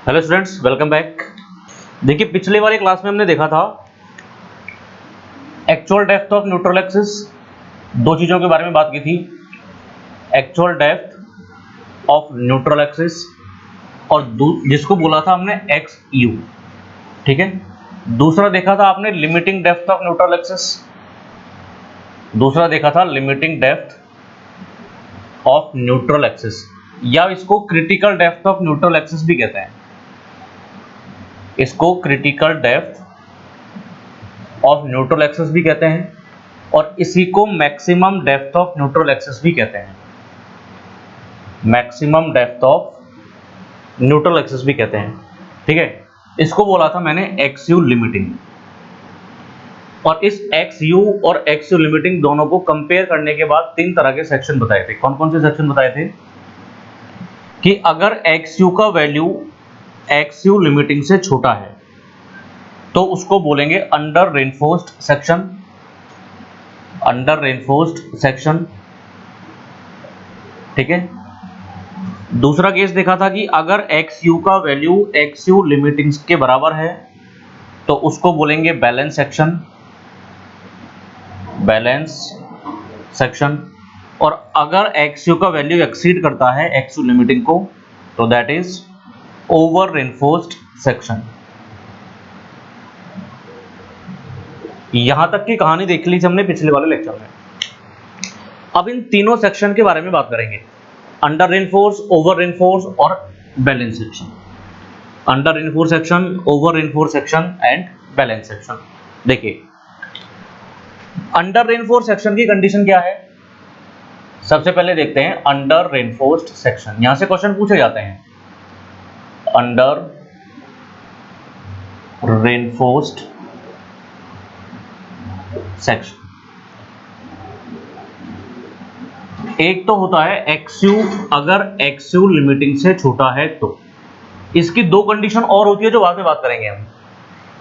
Hello students, welcome back. देखिए, पिछले वाली क्लास में हमने देखा था actual depth of neutral axis. दो चीज़ों के बारे में बात की थी, actual depth of neutral axis और जिसको बोला था हमने एक्स यू। ठीक है, दूसरा देखा था आपने limiting depth of neutral axis, दूसरा देखा था limiting depth of neutral axis, या इसको critical depth of neutral axis भी कहते हैं। इसको critical depth of neutral axis भी कहते हैं और इसी को maximum depth of neutral axis भी कहते हैं। Maximum depth of neutral axis भी कहते हैं। ठीक है, इसको बोला था मैंने एक्स यू लिमिटिंग। और इस एक्स यू और एक्स यू लिमिटिंग दोनों को कंपेयर करने के बाद तीन तरह के सेक्शन बताए थे। कौन कौन से सेक्शन बताए थे? कि अगर एक्स यू का वैल्यू एक्स यू लिमिटिंग से छोटा है तो उसको बोलेंगे under reinforced section. Under reinforced section. ठीक है, दूसरा केस देखा था कि अगर एक्स यू का वैल्यू एक्स यू लिमिटिंग के बराबर है तो उसको बोलेंगे बैलेंस सेक्शन। Balance section. और अगर एक्स यू का वैल्यू एक्सीड करता है एक्स यू लिमिटिंग को तो that is over reinforced section. यहां तक की कहानी देख ली थी हमने पिछले वाले लेक्चर में। अब इन तीनों सेक्शन के बारे में बात करेंगे, अंडर रेनफोर्स, ओवर रेनफोर्स और balance section. Under reinforce section, over reinforce section and balance section. देखिए, अंडर रेनफोर्स सेक्शन की कंडीशन क्या है? सबसे पहले देखते हैं अंडर रेनफोर्स्ड सेक्शन। यहां से क्वेश्चन पूछे जाते हैं। अंडर रेनफोर्स्ड सेक्शन, एक तो होता है एक्स यू, अगर एक्स यू लिमिटिंग से छोटा है तो। इसकी दो कंडीशन और होती है जो बाद में बात करेंगे हम।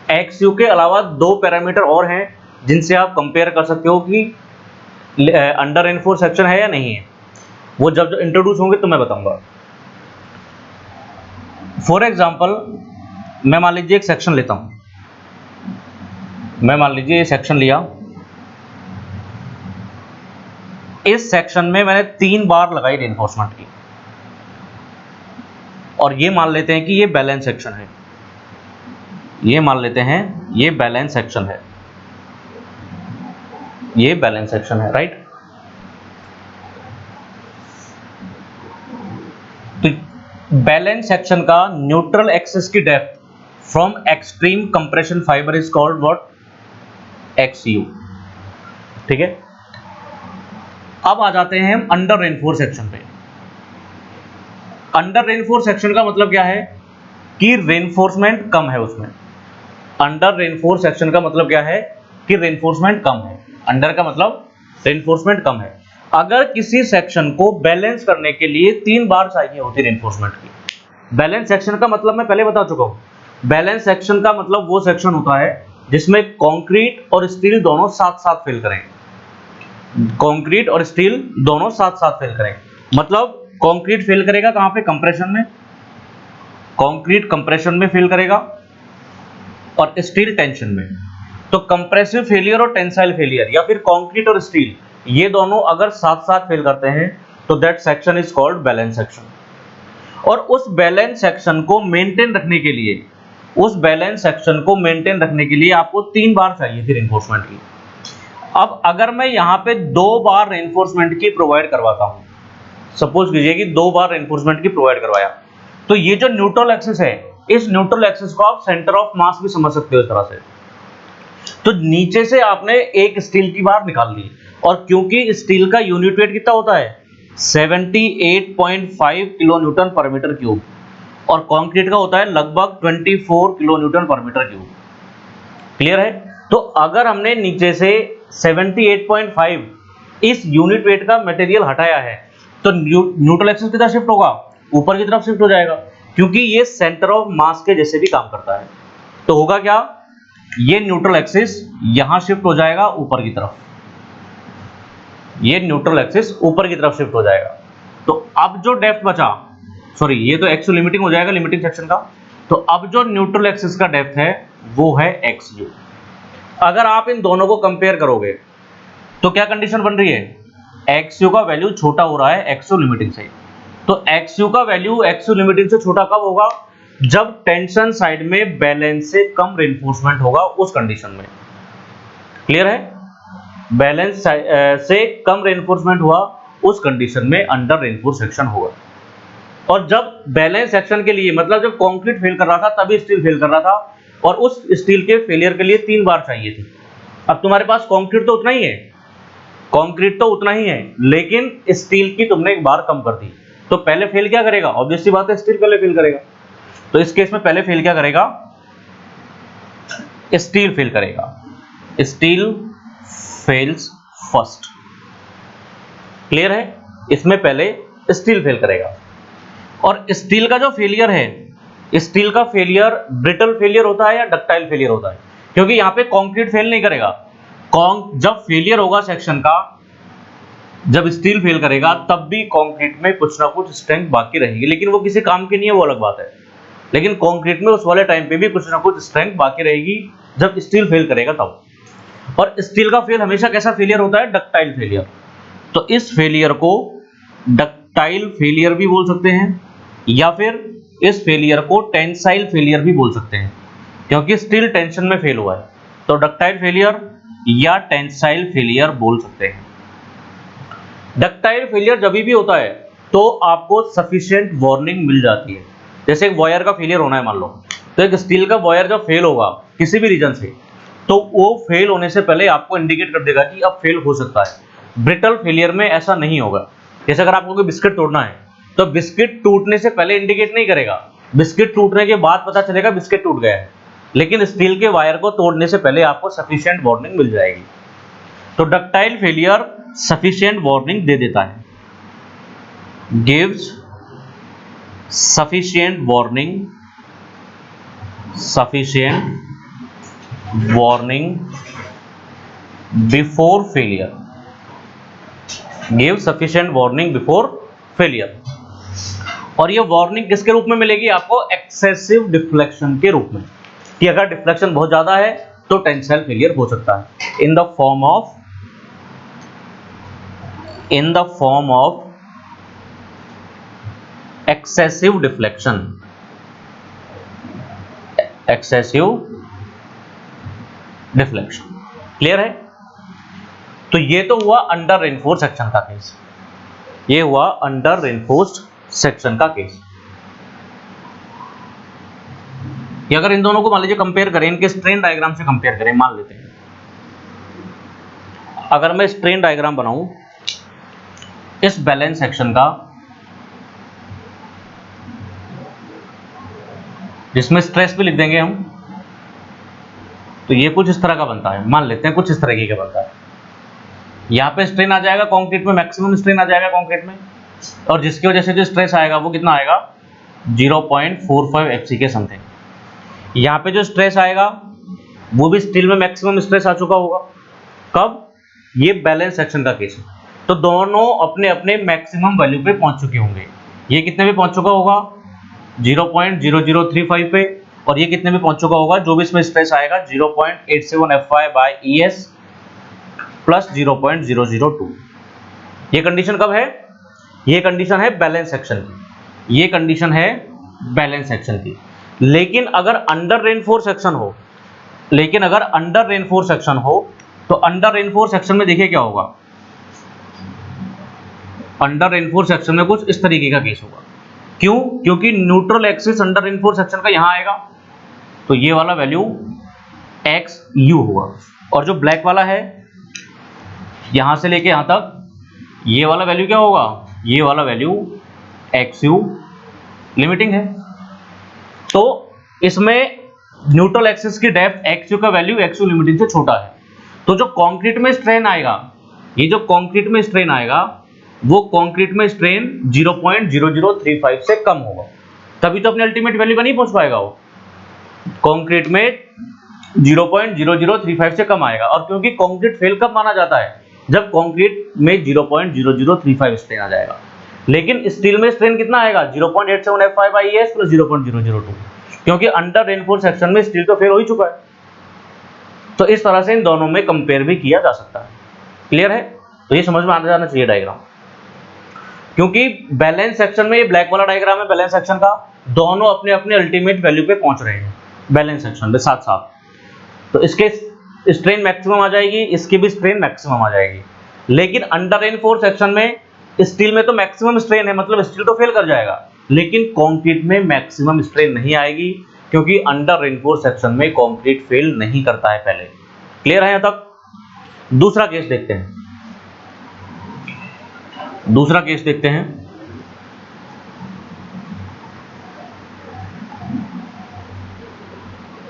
एक्स यू के अलावा दो पैरामीटर और हैं जिनसे आप कंपेयर कर सकते हो कि अंडर रेनफोर्स सेक्शन है या नहीं है। वो जब इंट्रोड्यूस होंगे तो मैं बताऊंगा। फॉर एग्जाम्पल, मैं मान लीजिए एक सेक्शन लेता हूं। मैं मान लीजिए ये सेक्शन लिया। इस सेक्शन में मैंने 3 बार लगाई रेनफोर्समेंट की और ये मान लेते हैं कि ये बैलेंस सेक्शन है। ये मान लेते हैं ये बैलेंस सेक्शन है। ये बैलेंस सेक्शन है, राइट। तो बैलेंस सेक्शन का न्यूट्रल एक्सिस की depth from extreme compression fibre is called what? X you. ठीक है, अब आ जाते हैं हम अंडर रेनफोर्स सेक्शन पे। अंडर रेनफोर्स सेक्शन का मतलब क्या है? कि रेनफोर्समेंट कम है उसमें। अंडर रेनफोर्स सेक्शन का मतलब क्या है? कि रेनफोर्समेंट कम है। अंडर का मतलब रेनफोर्समेंट कम है। अगर किसी सेक्शन को बैलेंस करने के लिए 3 बार चाहिए होती रेनफोर्समेंट की। बैलेंस सेक्शन का मतलब मैं पहले बता चुका हूं। बैलेंस सेक्शन का मतलब वो सेक्शन होता है जिसमें कंक्रीट और स्टील दोनों साथ साथ फेल करें। कंक्रीट और स्टील दोनों साथ साथ फेल करें। मतलब कंक्रीट फेल करेगा कहां पे? कंप्रेशन में। कंक्रीट कंप्रेशन में फेल करेगा और स्टील टेंशन में। तो कंप्रेसिव फेलियर और टेंसाइल फेलियर, या फिर कंक्रीट और स्टील, ये दोनों अगर साथ साथ फेल करते हैं तो that section is called balance section. और उस बैलेंस सेक्शन को मेंटेन रखने के लिए, उस बैलेंस सेक्शन को मेंटेन रखने के लिए आपको 3 बार चाहिए थी रेनफोर्समेंट की। अब अगर मैं यहां पे 2 बार रेनफोर्समेंट की प्रोवाइड करवाता हूं, सपोज कीजिए कि 2 बार रेनफोर्समेंट की प्रोवाइड करवाया, तो ये जो न्यूट्रल एक्सिस है, इस न्यूट्रल एक्सिस को आप सेंटर ऑफ मास भी समझ सकते हो इस तरह से। तो नीचे से आपने एक स्टील की बार निकाल ली, और क्योंकि स्टील का यूनिट वेट कितना होता है? 78.5 किलो न्यूटन पर मीटर क्यूब, और कंक्रीट का होता है लगभग 24 किलो न्यूटन पर मीटर क्यूब। क्लियर है? तो अगर हमने नीचे से 78.5 इस यूनिट वेट का मटेरियल हटाया है तो न्यूट्रल एक्सिस की तरफ शिफ्ट होगा, ऊपर की तरफ शिफ्ट हो जाएगा, क्योंकि ये सेंटर ऑफ मास के जैसे भी काम करता है। तो होगा क्या? ये न्यूट्रल एक्सिस यहां शिफ्ट हो जाएगा ऊपर की तरफ। ये न्यूट्रल एक्सिस ऊपर की तरफ शिफ्ट हो जाएगा। तो अब जो डेप्थ बचा, सॉरी ये तो एक्स लिमिटिंग हो जाएगा, लिमिटिंग सेक्शन का। तो अब जो न्यूट्रल एक्सिस का डेप्थ है वो है XU। अगर आप इन दोनों को कंपेयर करोगे तो क्या कंडीशन बन रही है, XU का वैल्यू छोटा हो रहा है XU लिमिटिंग से। तो XU का वैल्यू XU लिमिटिंग से छोटा कब होगा, जब टेंशन साइड में बैलेंस से कम रेनफोर्समेंट होगा उस कंडीशन में। क्लियर है, बैलेंस से कम रेनफोर्समेंट हुआ उस कंडीशन में अंडर रेनफोर्स सेक्शन होगा। और जब बैलेंस सेक्शन के लिए मतलब जब कंक्रीट फेल कर रहा था तभी स्टील फेल कर रहा था, और उस स्टील के फेलियर के लिए 3 बार चाहिए थी। अब तुम्हारे पास कंक्रीट तो उतना ही है, कंक्रीट तो उतना ही है, लेकिन स्टील की तुमने एक बार कम कर दी, तो पहले फेल क्या करेगा, ऑब्वियस सी बात है स्टील पहले फेल करेगा। तो इस केस में पहले फेल क्या करेगा, स्टील फेल करेगा, स्टील फेल्स फर्स्ट। क्लियर है, इसमें पहले स्टील फेल करेगा। और स्टील का जो फेलियर है, स्टील का फेलियर ब्रिटल फेलियर होता है या डक्टाइल फेलियर होता है, क्योंकि यहां पे कंक्रीट फेल नहीं करेगा। जब फेलियर होगा सेक्शन का, जब स्टील फेल करेगा तब भी कंक्रीट में कुछ ना कुछ स्ट्रेंथ बाकी रहेगी, लेकिन वो किसी काम की नहीं है, वो अलग बात है। लेकिन कंक्रीट में उस वाले टाइम पे भी कुछ ना कुछ स्ट्रेंथ बाकी रहेगी जब स्टील फेल करेगा तब। और स्टील का फेल हमेशा कैसा फेलियर होता है, डक्टाइल फेलियर। तो इस फेलियर को डक्टाइल फेलियर भी बोल सकते हैं, या फिर इस फेलियर को टेंसाइल फेलियर भी बोल सकते हैं, क्योंकि स्टील टेंशन में फेल हुआ है। तो डक्टाइल फेलियर या टेंसाइल फेलियर बोल सकते हैं। डक्टाइल फेलियर जब भी होता है तो आपको सफिशिएंट वार्निंग मिल जाती है। जैसे एक वायर का फेलियर होना है मान लो, तो एक स्टील का वायर जब फेल होगा किसी भी रीजन से, तो वो फेल होने से पहले आपको इंडिकेट कर देगा कि अब फेल हो सकता है। ब्रिटल फेलियर में ऐसा नहीं होगा। जैसे अगर आपको कोई बिस्किट तोड़ना है तो बिस्किट टूटने से पहले इंडिकेट नहीं करेगा, बिस्किट टूटने के बाद पता चलेगा बिस्किट टूट गया है। लेकिन स्टील के वायर को तोड़ने से पहले आपको सफिशिएंट वार्निंग मिल जाएगी। तो डक्टाइल फेलियर सफिशिएंट वार्निंग दे देता है, gives sufficient warning before failure, give sufficient warning before failure. और ये वार्निंग किसके रूप में मिलेगी आपको, एक्सेसिव डिफ्लेक्शन के रूप में, कि अगर डिफ्लेक्शन बहुत ज्यादा है तो टेंसाइल फेलियर हो सकता है in the form of excessive deflection. Clear है। तो ये तो हुआ अंडर रेनफोर्स सेक्शन का केस, ये हुआ अंडर रेनफोर्स्ड सेक्शन का केस। कि अगर इन दोनों को मान लीजिए कंपेयर करें, इनके स्ट्रेन डायग्राम से कंपेयर करें, मान लेते हैं अगर मैं स्ट्रेन डायग्राम बनाऊं इस बैलेंस सेक्शन का, जिसमें स्ट्रेस भी लिख देंगे हम, तो ये कुछ इस तरह का बनता है, मान लेते हैं कुछ इस तरीके का बनता है। यहाँ पे स्ट्रेन आ जाएगा कंक्रीट में, मैक्सिमम स्ट्रेन आ जाएगा कंक्रीट में, और जिसकी वजह से जो स्ट्रेस आएगा वो कितना आएगा, 0.45 FC के समथिंग। यहाँ पे जो स्ट्रेस आएगा वो भी स्टील में मैक्सिमम स्ट्रेस आ चुका होगा। कब, ये बैलेंस सेक्शन का केस है। तो दोनों अपने अपने मैक्सिमम वैल्यू पे पहुंच चुके होंगे। ये कितने पे पहुंच चुका होगा, 0.0035 पे, और ये कितने पे पहुंच चुका होगा, जो भी इसमें स्ट्रेस आएगा 0.87 FY/ES प्लस 0.002। ये कंडीशन कब है, ये कंडीशन है बैलेंस सेक्शन की, ये कंडीशन है बैलेंस सेक्शन की। लेकिन अगर अंडर रेनफोर्स सेक्शन हो, तो अंडर रेनफोर्स सेक्शन में देखिए क्या होगा, अंडर रेनफोर्स सेक्शन में कुछ इस तरीके का केस होगा। क्यों, क्योंकि neutral axis under reinforce section का यहां आएगा, तो ये वाला वैल्यू XU होगा, और जो ब्लैक वाला है यहां से लेके यहां तक, ये वाला वैल्यू क्या होगा, ये वाला वैल्यू XU लिमिटिंग है। तो इसमें न्यूट्रल एक्सिस की डेप्थ XU का वैल्यू XU लिमिटिंग से छोटा है। तो जो कंक्रीट में स्ट्रेन आएगा, ये जो कंक्रीट में स्ट्रेन आएगा वो कंक्रीट में स्ट्रेन 0.0035 से कम होगा, तभी तो अपने अल्टीमेट वैल्यू का नहीं पहुंच पाएगा वो। कंक्रीट में 0.0035 से कम आएगा, और क्योंकि कंक्रीट फेल कब माना जाता है, जब कंक्रीट में 0.0035 स्ट्रेन आ जाएगा। लेकिन स्टील में स्ट्रेन कितना आएगा, 0.87 FY/ES प्लस 0.002। क्योंकि अंडर रेनफोर्स सेक्शन में स्टील तो फेल हो ही चुका है। तो इस तरह से इन दोनों में कंपेयर भी किया जा सकता है। क्लियर है? तो ये समझ में आना जाना चाहिए डायग्राम। क्योंकि बैलेंस सेक्शन में, ये ब्लैक वाला डायग्राम है बैलेंस सेक्शन का, दोनों अपने अपने अल्टीमेट वैल्यू पे पहुंच रहे हैं बैलेंस सेक्शन में साथ साथ। तो इसके स्ट्रेन मैक्सिमम आ जाएगी, इसकी भी स्ट्रेन मैक्सिमम आ जाएगी। लेकिन अंडर रेनफोर्स सेक्शन में स्टील में तो मैक्सिमम स्ट्रेन है, मतलब स्टील तो फेल कर जाएगा, लेकिन कंक्रीट में मैक्सिमम स्ट्रेन नहीं आएगी, क्योंकि अंडर रेनफोर्स सेक्शन में कंक्रीट फेल नहीं करता है पहले। क्लियर है यहां तक? दूसरा केस देखते हैं, दूसरा केस देखते हैं।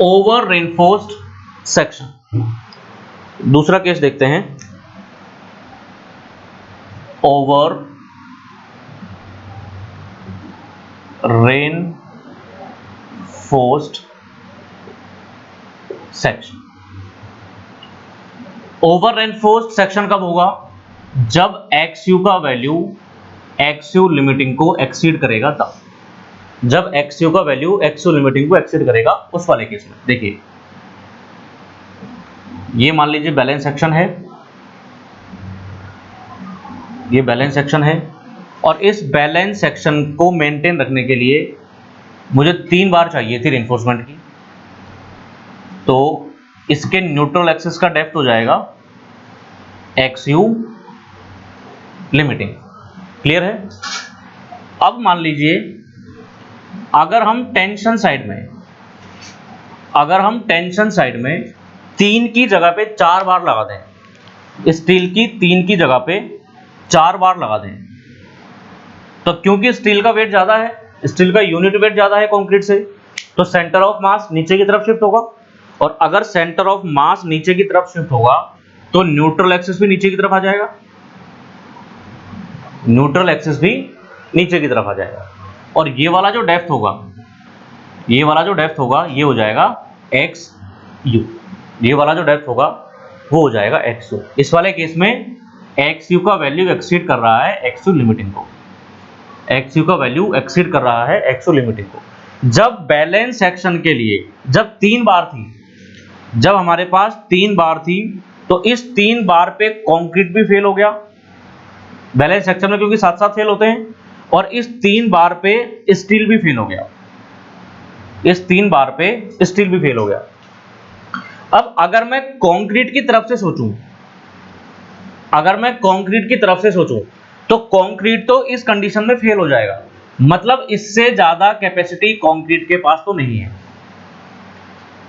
ओवर रेनफोर्स्ड सेक्शन, दूसरा केस देखते हैं, over reinforced section. Over reinforced section कब होगा? जब XU का वैल्यू XU लिमिटिंग को एक्सीड करेगा तब। जब XU का वैल्यू XU लिमिटिंग को एक्सीड करेगा उस वाले केस में। देखिए ये मान लीजिए बैलेंस सेक्शन है, ये बैलेंस सेक्शन है, और इस बैलेंस सेक्शन को मेंटेन रखने के लिए मुझे 3 बार चाहिए थी रेनफोर्समेंट की। तो इसके न्यूट्रल एक्सिस का डेप्थ हो जाएगा XU लिमिटिंग। क्लियर है? अब मान लीजिए अगर हम टेंशन साइड में, अगर हम टेंशन साइड में 3 की जगह पे 4 बार लगा दें, स्टील की 3 की जगह पे 4 बार लगा दें, तो क्योंकि स्टील का वेट ज्यादा है, स्टील का यूनिट वेट ज्यादा है कंक्रीट से, तो सेंटर ऑफ मास नीचे की तरफ शिफ्ट होगा। और अगर सेंटर ऑफ मास नीचे की तरफ शिफ्ट होगा तो न्यूट्रल एक्सिस भी नीचे की तरफ आ जाएगा, न्यूट्रल एक्सिस भी नीचे की तरफ आ जाएगा। और ये वाला जो डेप्थ होगा, ये वाला जो डेप्थ होगा ये हो जाएगा XU, ये वाला जो डेप्थ होगा वो हो जाएगा XU। इस वाले केस में XU का वैल्यू एक्सीड कर रहा है XU लिमिटिंग को, XU का वैल्यू एक्सीड कर रहा है XU लिमिटिंग को। जब बैलेंस सेक्शन के लिए जब 3 बार थी, जब हमारे पास 3 बार थी, तो इस 3 बार पे कंक्रीट भी फेल हो गया बैलेंस सेक्शन में, क्योंकि साथ साथ फेल होते हैं, और इस 3 बार पे स्टील भी फेल हो गया, इस 3 बार पे स्टील भी फेल हो गया। अब अगर मैं कंक्रीट की तरफ से सोचूं, अगर मैं कंक्रीट की तरफ से सोचूं तो कंक्रीट तो इस कंडीशन में फेल हो जाएगा, मतलब इससे ज्यादा कैपेसिटी कंक्रीट के पास तो नहीं है,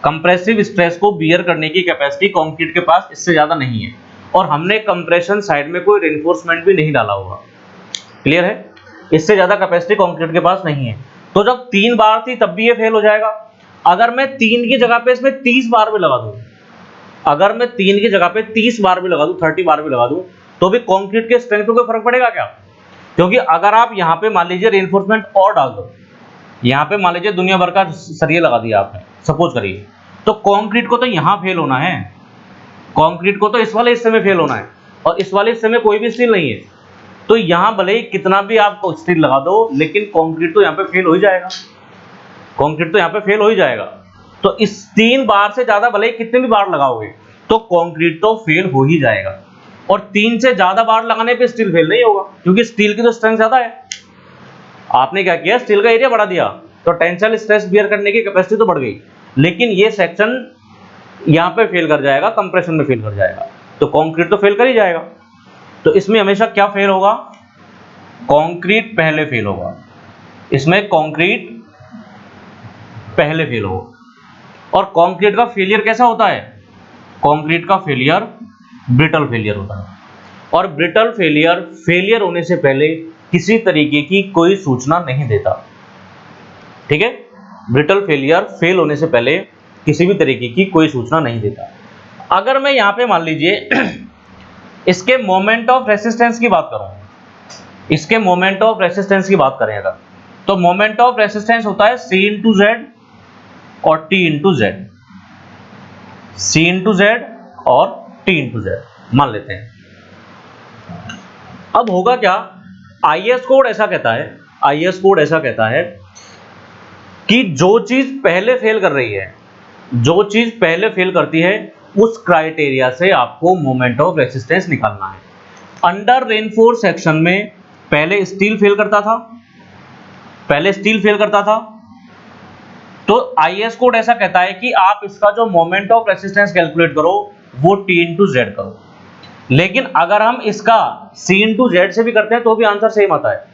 कंप्रेसिव स्ट्रेस को बियर करने की कैपेसिटी कंक्रीट के पास इससे ज्यादा नहीं है, और हमने कंप्रेशन साइड में कोई रेनफोर्समेंट भी नहीं डाला होगा। क्लियर है? इससे ज्यादा कैपेसिटी कंक्रीट के पास नहीं है। तो जब 3 बार थी तब भी ये फेल हो जाएगा। अगर मैं 3 की जगह पे इसमें 30 बार भी लगा दूं, अगर मैं 3 की जगह पे 30 बार भी लगा दूं, 30 बार भी लगा दूं, तो भी कंक्रीट के स्ट्रेंथ पे कोई फर्क पड़ेगा क्या? क्योंकि अगर आप यहाँ पे मान लीजिए रेनफोर्समेंट और डाल दो, यहाँ पे मान लीजिए दुनिया भर का सरिया लगा दिया आपने, सपोज करिए, तो कंक्रीट को तो यहाँ फेल होना है, कंक्रीट को तो इस वाले हिस्से में फेल होना है, और इस वाले हिस्से में कोई भी स्टील नहीं है। तो यहाँ भले ही कितना भी आप स्टील लगा दो, लेकिन कंक्रीट तो यहाँ पे फेल हो ही जाएगा, कंक्रीट तो यहाँ पे फेल हो ही जाएगा। तो इस 3 बार से ज्यादा भले ही कितने भी बार लगाओगे तो कंक्रीट तो फेल हो ही जाएगा, और 3 से ज्यादा बार लगाने पे स्टील फेल नहीं होगा, क्योंकि स्टील की तो स्ट्रेंथ ज्यादा है। आपने क्या किया, स्टील का एरिया बढ़ा दिया, तो टेंसाइल स्ट्रेस बियर करने की कैपेसिटी तो बढ़ गई, लेकिन ये सेक्शन यहाँ पे फेल कर जाएगा, कंप्रेशन में फेल कर जाएगा, तो कंक्रीट तो फेल कर ही जाएगा। तो इसमें हमेशा क्या फेल होगा? कंक्रीट पहले फेल होगा, इसमें कंक्रीट पहले फेल होगा। और कंक्रीट का फेलियर कैसा होता है? कंक्रीट का फेलियर ब्रिटल फेलियर होता है, और ब्रिटल फेलियर फेलियर होने से पहले किसी तरीके की कोई सूचना नहीं देता। ठीक है? ब्रिटल फेलियर फेल होने से पहले किसी भी तरीके की कोई सूचना नहीं देता। अगर मैं यहाँ पे मान लीजिए इसके मोमेंट ऑफ रेसिस्टेंस की बात करूं, इसके मोमेंट ऑफ रेसिस्टेंस की बात करें अगर, तो मोमेंट ऑफ रेसिस्टेंस होता है C इंटू जेड और T into Z, C into Z और T इंटू जेड मान लेते हैं। अब होगा क्या, IS कोड ऐसा कहता है, IS कोड ऐसा कहता है कि जो चीज पहले फेल कर रही है, जो चीज पहले फेल करती है, उस क्राइटेरिया से आपको मोमेंट ऑफ रेसिस्टेंस निकालना है। अंडर रेनफोर्स सेक्शन में पहले स्टील फेल करता था, पहले स्टील फेल करता था, तो आईएस कोड ऐसा कहता है कि आप इसका जो मोमेंट ऑफ रेसिस्टेंस कैलकुलेट करो वो T इंटू जेड करो। लेकिन अगर हम इसका C इंटू जेड से भी करते हैं तो भी आंसर सेम आता है।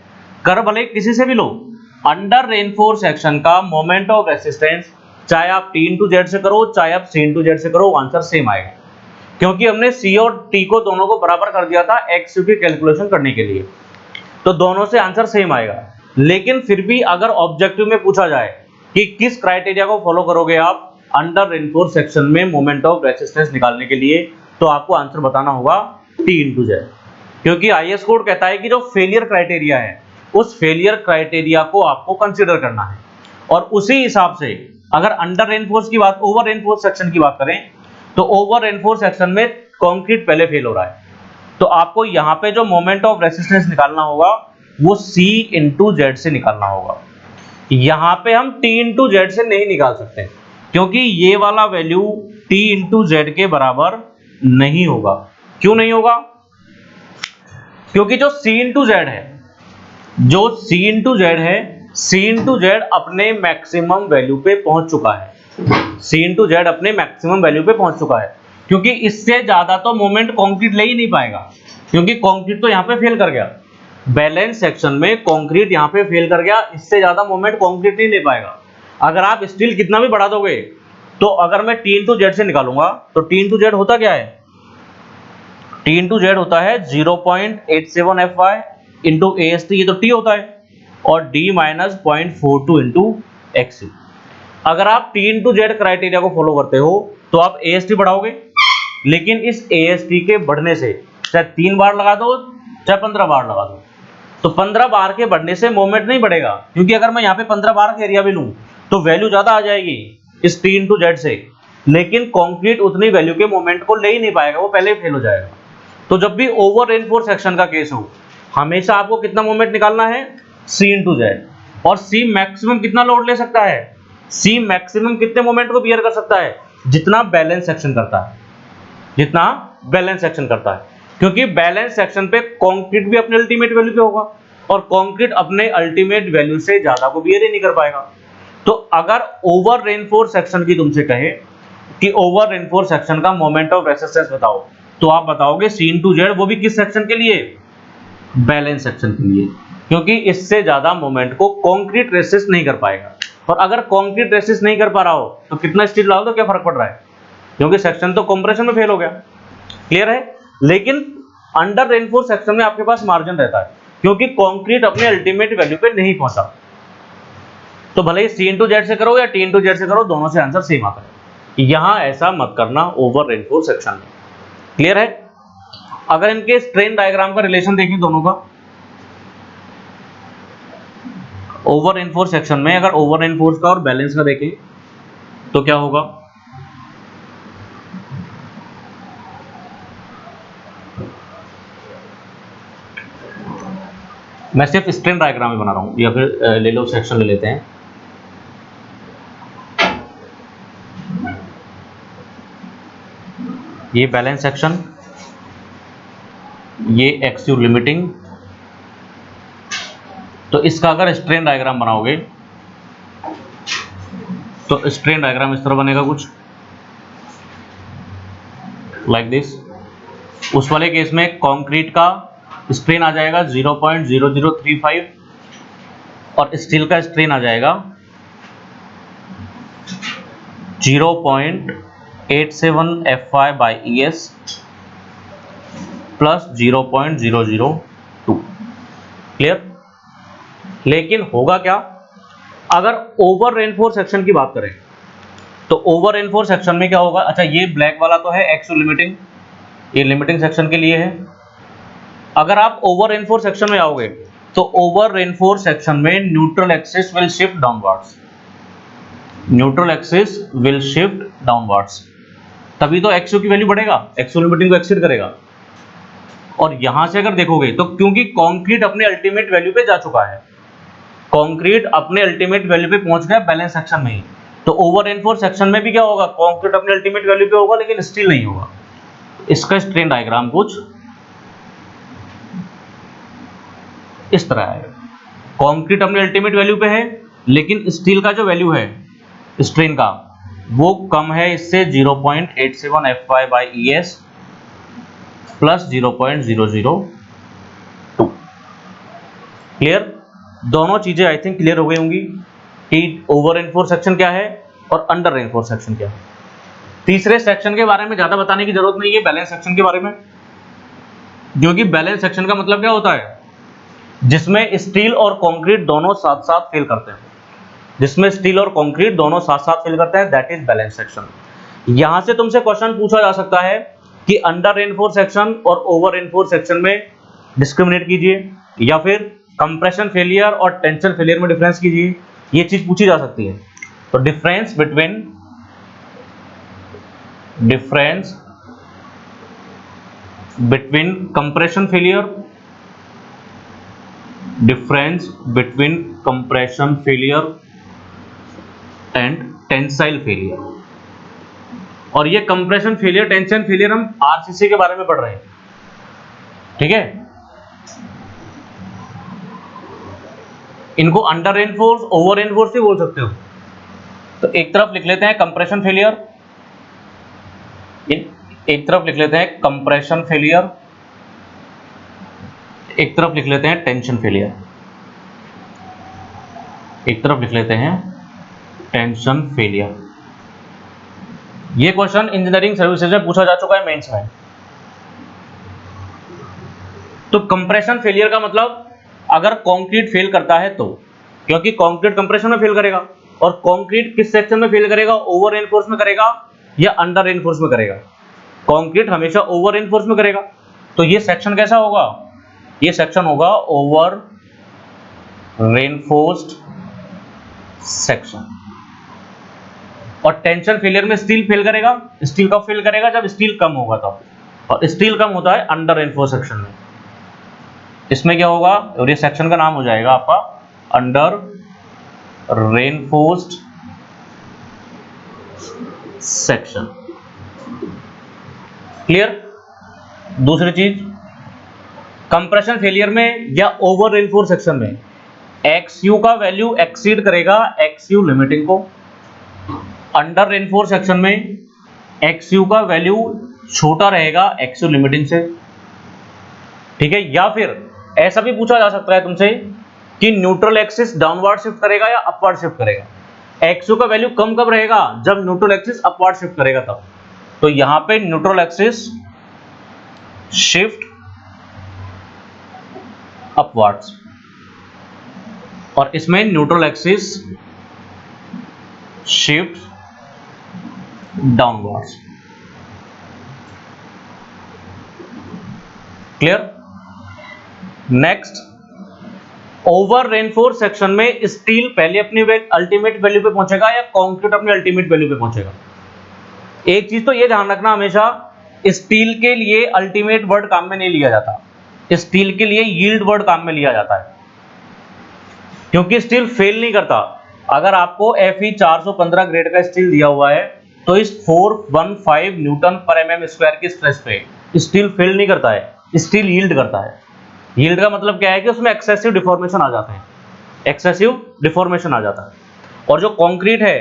कर भले किसी से भी लो, अंडर रेनफोर्स सेक्शन का मोमेंट ऑफ रेसिस्टेंस चाहे आप T इंटू जेड से करो चाहे आप C इंटू जेड से करो, आंसर सेम आएगा, क्योंकि हमने C और T को दोनों को बराबर कर दिया था XU की कैलकुलेशन करने के लिए, तो दोनों से आंसर सेम आएगा। लेकिन फिर भी अगर ऑब्जेक्टिव में पूछा जाए कि किस क्राइटेरिया को फॉलो करोगे आप अंडर रेनफोर्स सेक्शन में मोमेंट ऑफ रेसिस्टेंस निकालने के लिए, तो आपको आंसर बताना होगा T इंटू जेड, क्योंकि आईएस कोड कहता है कि जो फेलियर क्राइटेरिया है उस फेलियर क्राइटेरिया को आपको कंसीडर करना है। और उसी हिसाब से अगर अंडर रेनफोर्स की बात, ओवर रेनफोर्स सेक्शन की बात करें, तो ओवर रेनफोर्स सेक्शन में कंक्रीट पहले फेल हो रहा है, तो आपको यहाँ पे जो मोमेंट ऑफ रेसिस्टेंस निकालना होगा वो C इंटू जेड से निकालना होगा। यहाँ पे हम T इंटू जेड से नहीं निकाल सकते, क्योंकि ये वाला वैल्यू T इंटू जेड के बराबर नहीं होगा। क्यों नहीं होगा? क्योंकि जो C इंटू जेड है, जो C इंटू जेड है, C इंटू जेड अपने मैक्सिमम वैल्यू पे पहुंच चुका है। C इंटू जेड अपने मैक्सिमम वैल्यू पे पहुंच चुका है, क्योंकि इससे ज्यादा तो मोमेंट कंक्रीट ले ही नहीं पाएगा, क्योंकि कंक्रीट तो यहाँ पे फेल कर गया। बैलेंस सेक्शन में कंक्रीट यहाँ पे फेल कर गया, इससे ज्यादा मोमेंट कंक्रीट नहीं ले पाएगा। अगर आप स्टील कितना भी बढ़ा दोगे, तो अगर मैं T इंटू जेड से निकालूंगा तो T इंटू जेड होता क्या है? T इंटू जेड होता है 0.87 FY इंटू AST, ये तो T होता है, और D माइनस 0.42 इंटू XU। अगर आप T इंटू जेड क्राइटेरिया को फॉलो करते हो तो आप AST बढ़ाओगे, लेकिन इस AST के बढ़ने से चाहे 3 बार लगा दो चाहे 15 बार लगा दो, तो 15 बार के बढ़ने से मोमेंट नहीं बढ़ेगा, क्योंकि अगर मैं यहाँ पे 15 बार का एरिया भी लूं तो वैल्यू ज्यादा आ जाएगी इस T इंटू जेड से, लेकिन कंक्रीट उतनी वैल्यू के मोमेंट को ले ही नहीं पाएगा, वो पहले ही फेल हो जाएगा। तो जब भी ओवर रेनफोर्स सेक्शन का केस हो, हमेशा आपको कितना मोमेंट निकालना है? C into Z. और C मैक्सिमम कितना लोड ले सकता है? C मैक्सिमम कितने मोमेंट को बियर कर सकता है? जितना बैलेंस सेक्शन करता है, जितना बैलेंस सेक्शन करता है, क्योंकि बैलेंस सेक्शन पे कंक्रीट भी अपने अल्टीमेट वैल्यू पे होगा और कंक्रीट अपने अल्टीमेट वैल्यू से ज्यादा को बियर ही नहीं कर पाएगा। तो अगर ओवर रेनफोर्स सेक्शन की तुमसे कहे कि ओवर रेनफोर्स सेक्शन का मोमेंट ऑफ रेसिस्टेंस बताओ, तो आप बताओगे C इंटू जेड, वो भी किस सेक्शन के लिए? बैलेंस सेक्शन के लिए, क्योंकि इससे ज्यादा मोमेंट को कंक्रीट रेसिस्ट नहीं कर पाएगा। और अगर कंक्रीट रेसिस्ट नहीं कर पा रहा हो तो कितना स्टील डाल दो, क्या फर्क पड़ रहा है, क्योंकि सेक्शन तो कंप्रेशन में फेल हो गया। क्लियर है? लेकिन अंडर रेनफोर्स सेक्शन में आपके पास मार्जिन रहता है, क्योंकि कंक्रीट अपने अल्टीमेट वैल्यू पे नहीं पहुंचा। तो भले ही C इंटू जेड से करो या T इंटू जेड से करो, दोनों से आंसर सेम आता है। यहां ऐसा मत करना ओवर रेनफोर्स सेक्शन में। क्लियर है? अगर इनके स्ट्रेन डायग्राम का रिलेशन देखें दोनों का, ओवर रेनफोर्स सेक्शन में अगर ओवर रेनफोर्स का और बैलेंस का देखें तो क्या होगा? मैं सिर्फ स्ट्रेन डायग्राम ही बना रहा हूं, या फिर ले लो सेक्शन ले लेते हैं। ये बैलेंस सेक्शन, ये एक्सयू लिमिटिंग। तो इसका अगर स्ट्रेन डायग्राम बनाओगे तो स्ट्रेन डायग्राम इस तरह बनेगा कुछ लाइक दिस। उस वाले केस में कंक्रीट का स्ट्रेन आ जाएगा 0.0035 और स्टील का स्ट्रेन आ जाएगा 0.87 FY by ES plus 0.002। Clear? लेकिन होगा क्या अगर ओवर रेनफोर्स सेक्शन की बात करें, तो ओवर रेनफोर्स सेक्शन में क्या होगा? अच्छा, ये ब्लैक वाला तो है एक्सयू लिमिटिंग, ये लिमिटिंग सेक्शन के लिए है। अगर आप ओवर रेनफोर्स सेक्शन में आओगे तो ओवर रेनफोर्स सेक्शन में neutral axis will shift downwards, neutral axis will shift downwards, तभी तो एक्सयू की वैल्यू बढ़ेगा, एक्सयू लिमिटिंग को एक्सीड करेगा। और यहां से अगर देखोगे तो क्योंकि कंक्रीट अपने अल्टीमेट वैल्यू पे जा चुका है, कंक्रीट अपने अल्टीमेट वैल्यू पे पहुंच गया बैलेंस सेक्शन में ही, तो ओवर रेनफोर्स सेक्शन में भी क्या होगा, कंक्रीट अपने अल्टीमेट वैल्यू पे होगा लेकिन स्टील नहीं होगा। इसका स्ट्रेन डायग्राम कुछ इस तरह है। कंक्रीट अपने अल्टीमेट वैल्यू पे है लेकिन स्टील का जो वैल्यू है स्ट्रेन का वो कम है इससे 0.87 FY/ES प्लस 0.002। क्लियर? दोनों चीजें आई थिंक क्लियर हो गई होंगी कि ओवर रेनफोर्स सेक्शन क्या है और अंडर रेनफोर्स सेक्शन क्या है। तीसरे सेक्शन के बारे में ज्यादा बताने की जरूरत नहीं है, बैलेंस सेक्शन के बारे में, क्योंकि बैलेंस सेक्शन का मतलब क्या होता है, जिसमें स्टील और कंक्रीट दोनों साथ साथ फेल करते हैं, जिसमें स्टील और कंक्रीट दोनों साथ साथ फेल करते हैं, दैट इज बैलेंस सेक्शन। यहां से तुमसे क्वेश्चन पूछा जा सकता है कि अंडर रेनफोर्स सेक्शन और ओवर रेनफोर्स सेक्शन में डिस्क्रिमिनेट कीजिए, या फिर कंप्रेशन फेलियर और टेंशन फेलियर में डिफरेंस कीजिए, ये चीज पूछी जा सकती है। तो difference between compression failure, and tensile failure. और ये कंप्रेशन फेलियर, टेंशन फेलियर हम आरसीसी के बारे में पढ़ रहे हैं, ठीक है। इनको अंडर रेनफोर्स, ओवर रेनफोर्स भी बोल सकते हो। तो एक तरफ लिख लेते हैं कंप्रेशन फेलियर, एक तरफ लिख लेते हैं कंप्रेशन फेलियर, एक तरफ लिख लेते हैं टेंशन फेलियर, एक तरफ लिख लेते हैं टेंशन फेलियर। ये क्वेश्चन इंजीनियरिंग सर्विसेज में पूछा जा चुका है मेंस में। तो कंप्रेशन फेलियर का मतलब अगर कंक्रीट फेल करता है तो, क्योंकि कंक्रीट कंप्रेशन में फेल करेगा, और कंक्रीट किस सेक्शन में फेल करेगा, ओवर रेनफोर्स में करेगा या अंडर रेनफोर्स में करेगा। कंक्रीट हमेशा ओवर रेनफोर्स में करेगा, तो ये सेक्शन कैसा होगा, ये सेक्शन होगा ओवर रेनफोर्स्ड सेक्शन। और टेंशन फेलियर में स्टील फेल करेगा, स्टील कब फेल करेगा, जब स्टील कम होगा तब, और स्टील कम होता है अंडर रेनफोर्स सेक्शन में। इसमें क्या होगा, और ये सेक्शन का नाम हो जाएगा आपका अंडर रेनफोर्स्ड सेक्शन। क्लियर? दूसरी चीज, कंप्रेशन फेलियर में या ओवर रेनफोर्स सेक्शन में XU का वैल्यू एक्सीड करेगा XU लिमिटिंग को, अंडर रेनफोर्स सेक्शन में XU का वैल्यू छोटा रहेगा XU लिमिटिंग से, ठीक है। या फिर ऐसा भी पूछा जा सकता है तुमसे कि न्यूट्रल एक्सिस डाउनवर्ड शिफ्ट करेगा या अपवर्ड शिफ्ट करेगा। XU का वैल्यू कम कब रहेगा, जब न्यूट्रल एक्सिस अपवर्ड शिफ्ट करेगा तब। तो यहां पे न्यूट्रल एक्सिस शिफ्ट अपवर्ड्स, और इसमें neutral axis shift downwards. Clear? Next, over reinforce section में स्टील पहले अपनी अल्टीमेट वैल्यू पे पहुंचेगा या कंक्रीट अपने अल्टीमेट वैल्यू पे पहुंचेगा। एक चीज तो ये ध्यान रखना हमेशा, स्टील के लिए अल्टीमेट वर्ड काम में नहीं लिया जाता, स्टील के लिए यील्ड वर्ड काम में लिया जाता है, क्योंकि स्टील फेल नहीं करता। अगर आपको Fe 415 ग्रेड का स्टील दिया हुआ है तो इस 415 न्यूटन पर mm स्क्वायर की स्ट्रेस पे स्टील फेल नहीं करता है, स्टील यील्ड करता है। यील्ड का मतलब क्या है कि उसमें एक्सेसिव डिफॉर्मेशन आ जाते हैं, एक्सेसिव डिफॉर्मेशन आ जाता है। और जो कंक्रीट है,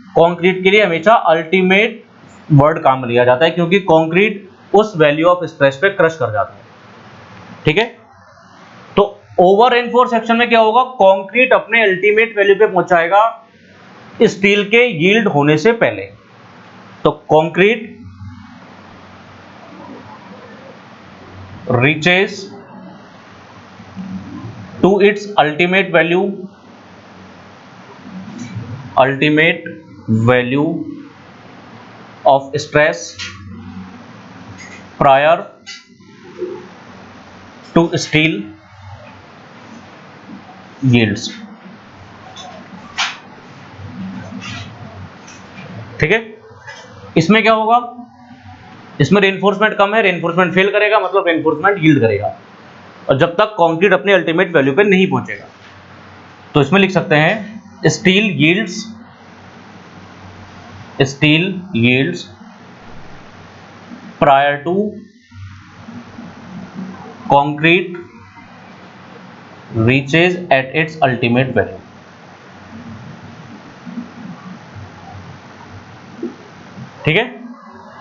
कंक्रीट के लिए हमेशा अल्टीमेट वर्ड काम में लिया जाता है, क्योंकि कंक्रीट उस वैल्यू ऑफ स्ट्रेस पे क्रश कर जाता है, ठीक है। तो ओवर रेनफोर्स सेक्शन में क्या होगा, कंक्रीट अपने अल्टीमेट वैल्यू पे पहुंचाएगा स्टील के यील्ड होने से पहले। तो concrete reaches to its ultimate value of stress prior to steel yields, ठीक है। इसमें क्या होगा, इसमें रेनफोर्समेंट कम है, रेनफोर्समेंट फेल करेगा, मतलब रेनफोर्समेंट यील्ड करेगा, और जब तक कंक्रीट अपने अल्टीमेट वैल्यू पे नहीं पहुंचेगा। तो इसमें लिख सकते हैं steel yields prior to concrete reaches at its ultimate value। ठीक है,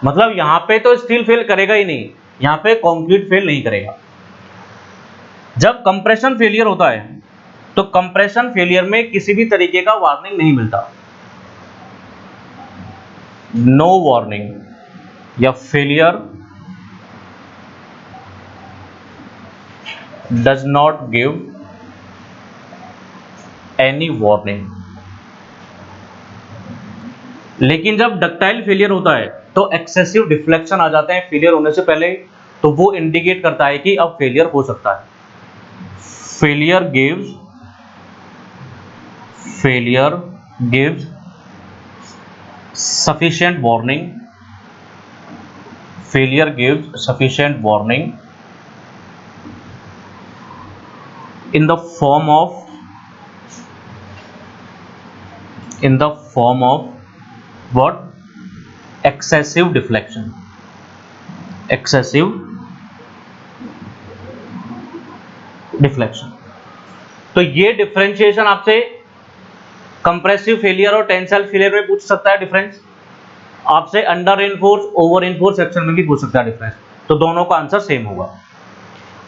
मतलब यहां पे तो स्टील फेल करेगा ही नहीं, यहां पे कंक्रीट फेल नहीं करेगा। जब कंप्रेशन फेलियर होता है तो कंप्रेशन फेलियर में किसी भी तरीके का वार्निंग नहीं मिलता, नो वार्निंग, या failure does not give any warning। लेकिन जब डक्टाइल फेलियर होता है तो एक्सेसिव डिफ्लेक्शन आ जाते हैं फेलियर होने से पहले, तो वो इंडिकेट करता है कि अब फेलियर हो सकता है। Failure gives sufficient warning, failure gives sufficient warning in the form of what? Excessive deflection। तो ये डिफरेंशिएशन आपसे कंप्रेसिव फेलियर और टेंसाइल फेलियर में पूछ सकता है डिफरेंस, आपसे under reinforce over reinforce section में भी पूछ सकता है डिफरेंस, तो दोनों का आंसर सेम होगा।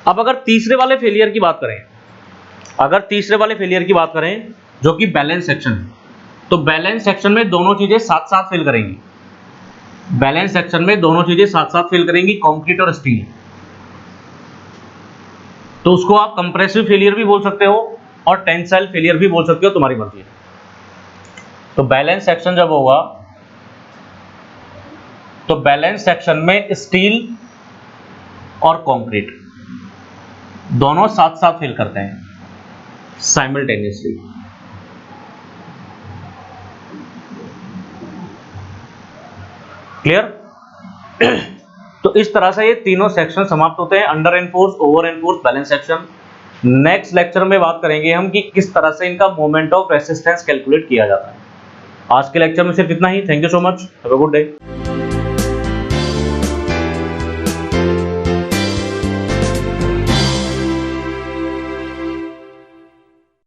अब अगर तीसरे वाले फेलियर की बात करें, जो कि बैलेंस सेक्शन है, तो बैलेंस सेक्शन में दोनों चीजें साथ साथ फेल करेंगी, कंक्रीट और स्टील। तो उसको आप कंप्रेसिव फेलियर भी बोल सकते हो और टेंसाइल फेलियर भी बोल सकते हो, तुम्हारी मर्जी है। तो बैलेंस सेक्शन जब होगा तो बैलेंस सेक्शन में स्टील और कंक्रीट दोनों साथ साथ फेल करते हैं साइमल्टेनियसली। क्लियर? तो इस तरह से ये तीनों सेक्शन समाप्त होते हैं, under enforce, over enforce, balance section. Next lecture में बात करेंगे हम कि किस तरह से इनका मोमेंट ऑफ रेसिस्टेंस कैलकुलेट किया जाता है। आज के लेक्चर में सिर्फ इतना ही। Thank you so much, have a good day.